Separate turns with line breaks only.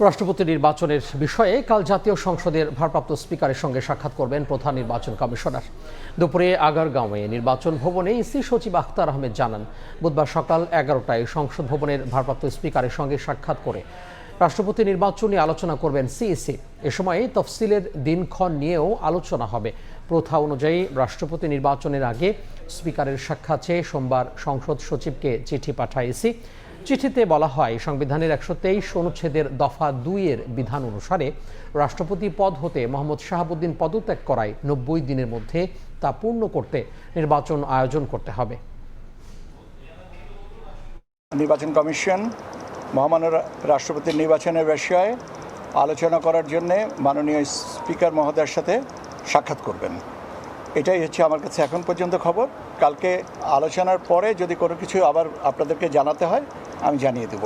রাষ্ট্রপতি নির্বাচনের বিষয়ে কাল জাতীয় সংসদের ভারপ্রাপ্ত স্পিকারের সঙ্গে সাক্ষাৎ করবেন প্রধান নির্বাচন কমিশনার। দুপুরে আগারগাঁওয়ে নির্বাচন ভবনে ইসি সচিব আখতার আহমেদ জানান, বুধবার সকাল 11টায় সংসদ ভবনের ভারপ্রাপ্ত স্পিকারের সঙ্গে সাক্ষাৎ করে রাষ্ট্রপতি নির্বাচন নিয়ে আলোচনা করবেন সিইসি। এ সময় তফসিলের দিনক্ষণ নিয়েও আলোচনা হবে। প্রথা অনুযায়ী রাষ্ট্রপতি নির্বাচনের আগে স্পিকারের সাক্ষাৎ চেয়ে সোমবার সংসদ সচিবকে চিঠি পাঠায় ইসি। চিঠিতে বলা হয়, সংবিধানের 123 অনুচ্ছেদের দফা 2-এর বিধান অনুসারে রাষ্ট্রপতি পদ হতে মোহাম্মদ শাহাবুদ্দিন পদত্যাগ করায় 90 দিনের মধ্যে তা পূর্ণ করতে নির্বাচন আয়োজন করতে হবে।
নির্বাচন কমিশন মহামান্য রাষ্ট্রপতির নির্বাচনের বিষয়ে আলোচনা করার জন্য মাননীয় স্পিকার মহোদয়ের সাথে সাক্ষাৎ করবেন। এটাই হচ্ছে আমার কাছে এখন পর্যন্ত খবর। কালকে আলোচনার পরে যদি কোনো কিছু আবার আপনাদেরকে জানাতে হয় আমি জানিয়ে দেব।